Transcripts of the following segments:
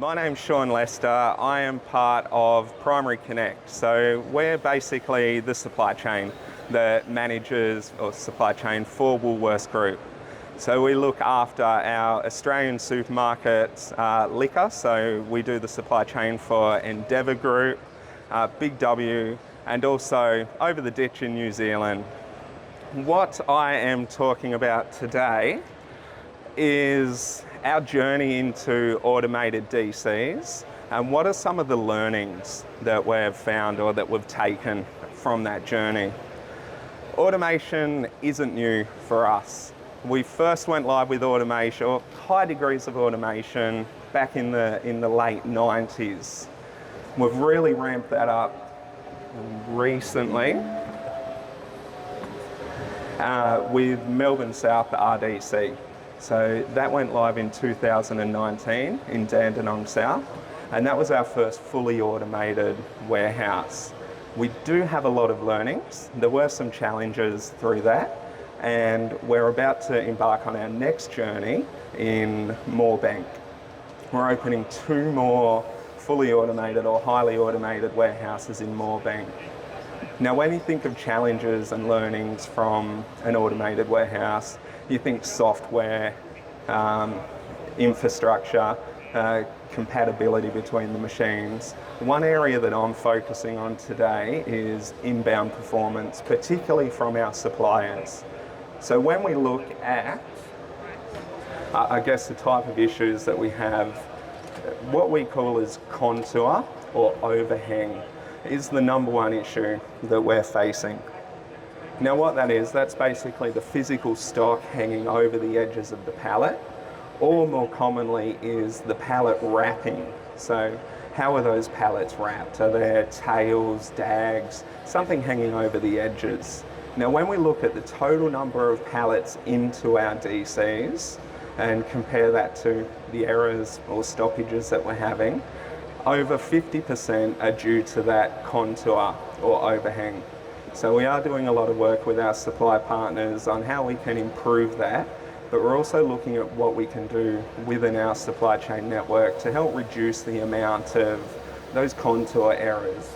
My name's Sean Leicester. I am part of Primary Connect. So we're basically the supply chain that manages or supply chain for Woolworths Group. So we look after our Australian supermarkets liquor. So we do the supply chain for Endeavour Group, Big W, and also over the ditch in New Zealand. What I am talking about today is our journey into automated DCs and what are some of the learnings that we've found or that we've taken from that journey. Automation isn't new for us. We first went live with automation, or high degrees of automation, back in the late 90s. We've really ramped that up recently with Melbourne South RDC. So that went live in 2019 in Dandenong South, and that was our first fully automated warehouse. We do have a lot of learnings. There were some challenges through that, and we're about to embark on our next journey in Moorebank. We're opening 2 more fully automated or highly automated warehouses in Moorebank. Now, when you think of challenges and learnings from an automated warehouse, you think software, infrastructure, compatibility between the machines. One area that I'm focusing on today is inbound performance, particularly from our suppliers. So when we look at, I guess, the type of issues that we have, what we call as contour or overhang is the number one issue that we're facing. Now what that is, that's basically the physical stock hanging over the edges of the pallet, or more commonly is the pallet wrapping. So how are those pallets wrapped? Are there tails, dags, something hanging over the edges? Now when we look at the total number of pallets into our DCs and compare that to the errors or stoppages that we're having, over 50% are due to that contour or overhang. So we are doing a lot of work with our supply partners on how we can improve that, but we're also looking at what we can do within our supply chain network to help reduce the amount of those contour errors.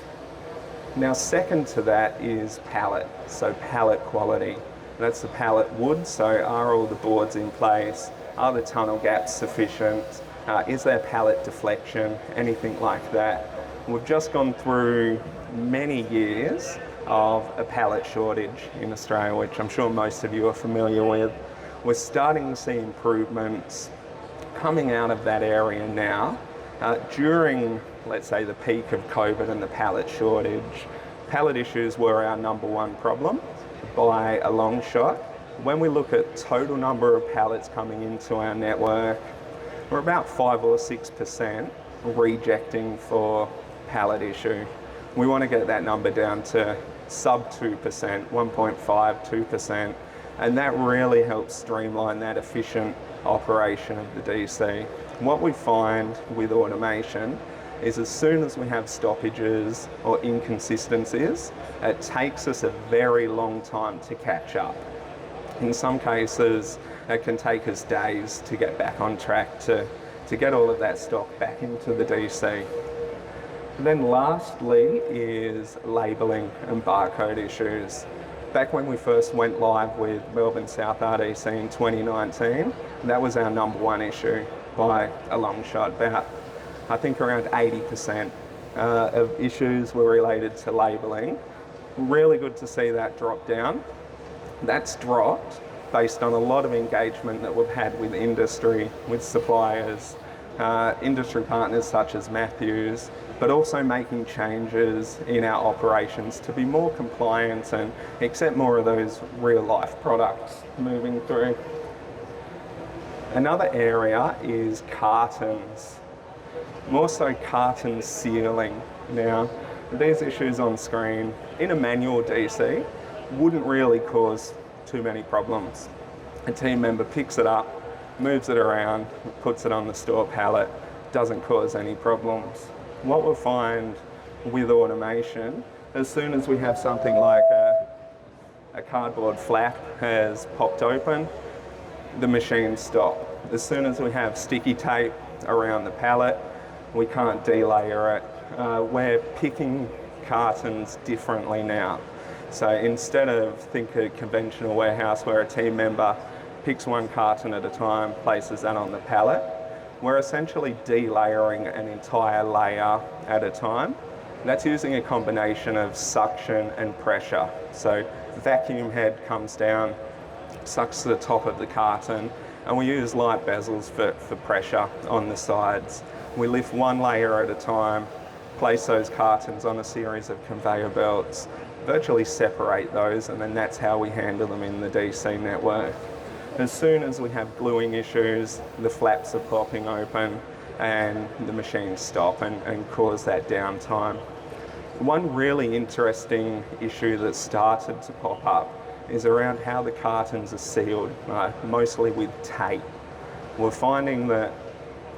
Now, second to that is pallet, so pallet quality. That's the pallet wood, so are all the boards in place? Are the tunnel gaps sufficient? Is there pallet deflection? Anything like that? We've just gone through many years of a pallet shortage in Australia, which I'm sure most of you are familiar with. We're starting to see improvements coming out of that area now. During, let's say, the peak of COVID and the pallet shortage, pallet issues were our number one problem by a long shot. When we look at total number of pallets coming into our network, we're about 5 or 6% rejecting for pallet issue. We want to get that number down to sub 2%, 1.5, 2%, and that really helps streamline that efficient operation of the DC. What we find with automation is as soon as we have stoppages or inconsistencies, it takes us a very long time to catch up. In some cases, it can take us days to get back on track to get all of that stock back into the DC. Then lastly is labelling and barcode issues. Back when we first went live with Melbourne South RDC in 2019, that was our number one issue by a long shot. About, I think, around 80% of issues were related to labelling. Really good to see that drop down. That's dropped based on a lot of engagement that we've had with industry, with suppliers, industry partners such as Matthews, but also making changes in our operations to be more compliant and accept more of those real life products moving through. Another area is cartons, more so carton sealing. Now, these issues on screen in a manual DC wouldn't really cause too many problems. A team member picks it up, moves it around, puts it on the store pallet, doesn't cause any problems. What we'll find with automation, as soon as we have something like a cardboard flap has popped open, the machines stop. As soon as we have sticky tape around the pallet, We can't delayer it. We're picking cartons differently now. So instead of think a conventional warehouse where a team member picks one carton at a time, places that on the pallet, we're essentially delayering an entire layer at a time. That's using a combination of suction and pressure. So vacuum head comes down, sucks to the top of the carton, and we use light bezels for pressure on the sides. We lift one layer at a time, place those cartons on a series of conveyor belts, virtually separate those, and then that's how we handle them in the DC network. As soon as we have gluing issues, the flaps are popping open and the machines stop and cause that downtime. One really interesting issue that started to pop up is around how the cartons are sealed, mostly with tape. We're finding that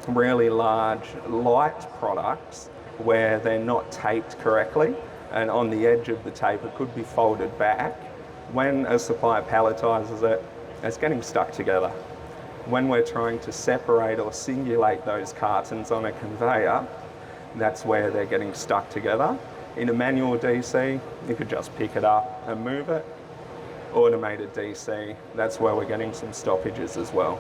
really large, light products where they're not taped correctly, and on the edge of the tape it could be folded back. When a supplier palletizes it, it's getting stuck together. When we're trying to separate or singulate those cartons on a conveyor, that's where they're getting stuck together. In a manual DC, you could just pick it up and move it. Automated DC, that's where we're getting some stoppages as well.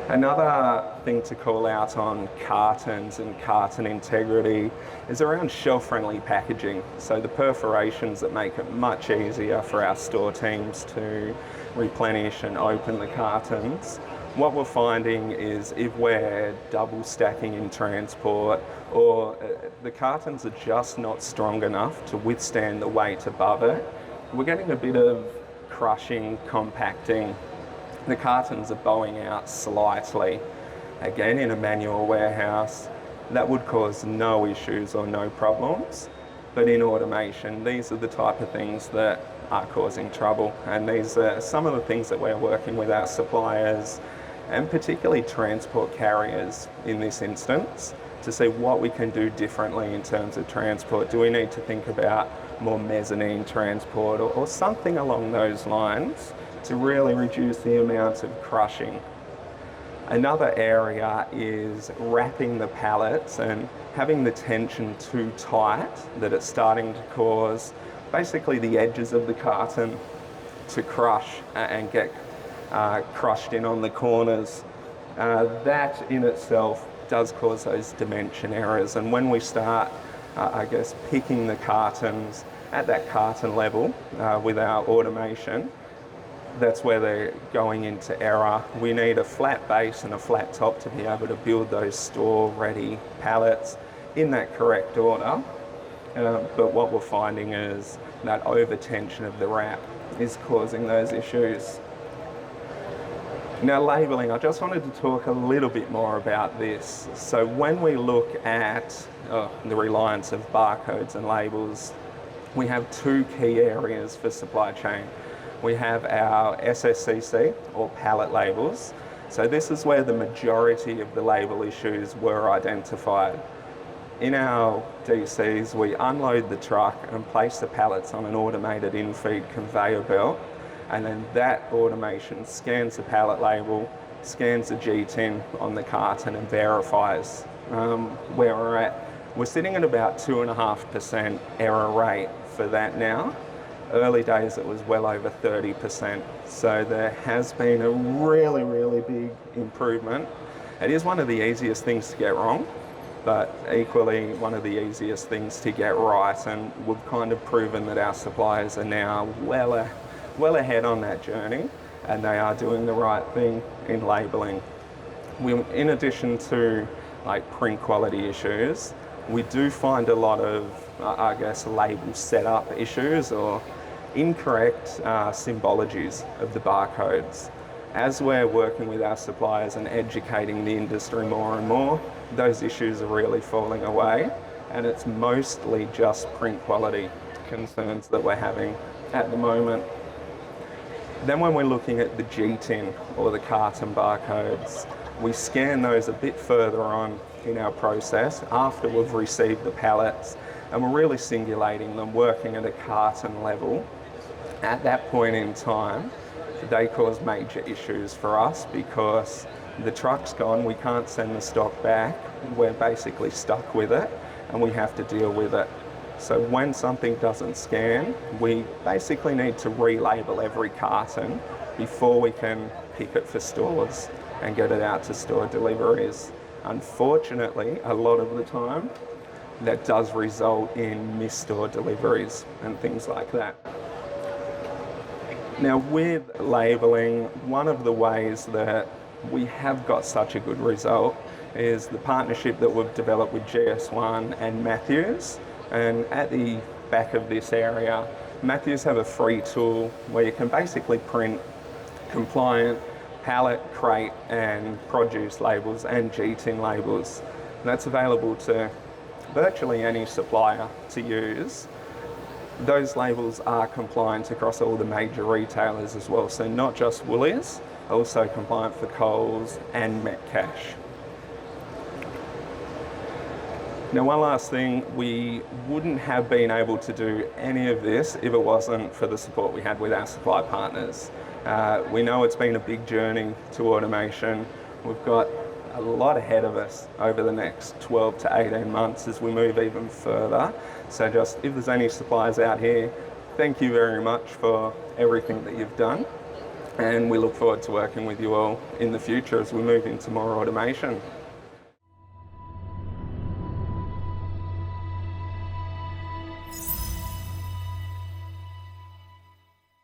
Another thing to call out on cartons and carton integrity is around shelf-friendly packaging. So the perforations that make it much easier for our store teams to replenish and open the cartons. What we're finding is if we're double stacking in transport or the cartons are just not strong enough to withstand the weight above it, we're getting a bit of crushing, compacting. The cartons are bowing out slightly. Again, in a manual warehouse, that would cause no issues or no problems. But in automation, these are the type of things that are causing trouble. And these are some of the things that we're working with our suppliers and particularly transport carriers in this instance to see what we can do differently in terms of transport. Do we need to think about more mezzanine transport or something along those lines to really reduce the amount of crushing? Another area is wrapping the pallets and having the tension too tight that it's starting to cause basically the edges of the carton to crush and get crushed in on the corners. That in itself does cause those dimension errors, and when we start picking the cartons at that carton level with our automation, that's where they're going into error. We need a flat base and a flat top to be able to build those store-ready pallets in that correct order. But what we're finding is that over-tension of the wrap is causing those issues. Now, labelling, I just wanted to talk a little bit more about this. So when we look at the reliance of barcodes and labels, we have two key areas for supply chain. We have our SSCC, or pallet labels. So this is where the majority of the label issues were identified. In our DCs, we unload the truck and place the pallets on an automated in-feed conveyor belt, and then that automation scans the pallet label, scans the GTIN on the carton and verifies where we're at. We're sitting at about 2.5% error rate for that now. Early days it was well over 30%. So there has been a really, really big improvement. It is one of the easiest things to get wrong, but equally one of the easiest things to get right, and we've kind of proven that our suppliers are now well ahead on that journey, and they are doing the right thing in labelling. In addition to print quality issues, we do find a lot of label setup issues or incorrect symbologies of the barcodes. As we're working with our suppliers and educating the industry more and more, those issues are really falling away, and it's mostly just print quality concerns that we're having at the moment. Then when we're looking at the GTIN or the carton barcodes, we scan those a bit further on in our process after we've received the pallets, and we're really singulating them, working at a carton level. At that point in time, they cause major issues for us because the truck's gone, we can't send the stock back, we're basically stuck with it and we have to deal with it. So when something doesn't scan, we basically need to relabel every carton before we can pick it for stores and get it out to store deliveries. Unfortunately, a lot of the time, that does result in missed store deliveries and things like that. Now with labelling, one of the ways that we have got such a good result is the partnership that we've developed with GS1 and Matthews. And at the back of this area, Matthews have a free tool where you can basically print compliant pallet, crate and produce labels and G-tin labels. And that's available to virtually any supplier to use. Those labels are compliant across all the major retailers as well, so not just Woolies, also compliant for Coles and Metcash. Now one last thing, we wouldn't have been able to do any of this if it wasn't for the support we had with our supply partners. We know it's been a big journey to automation. We've got a lot ahead of us over the next 12 to 18 months as we move even further. So just, if there's any suppliers out here, thank you very much for everything that you've done. And we look forward to working with you all in the future as we move into more automation.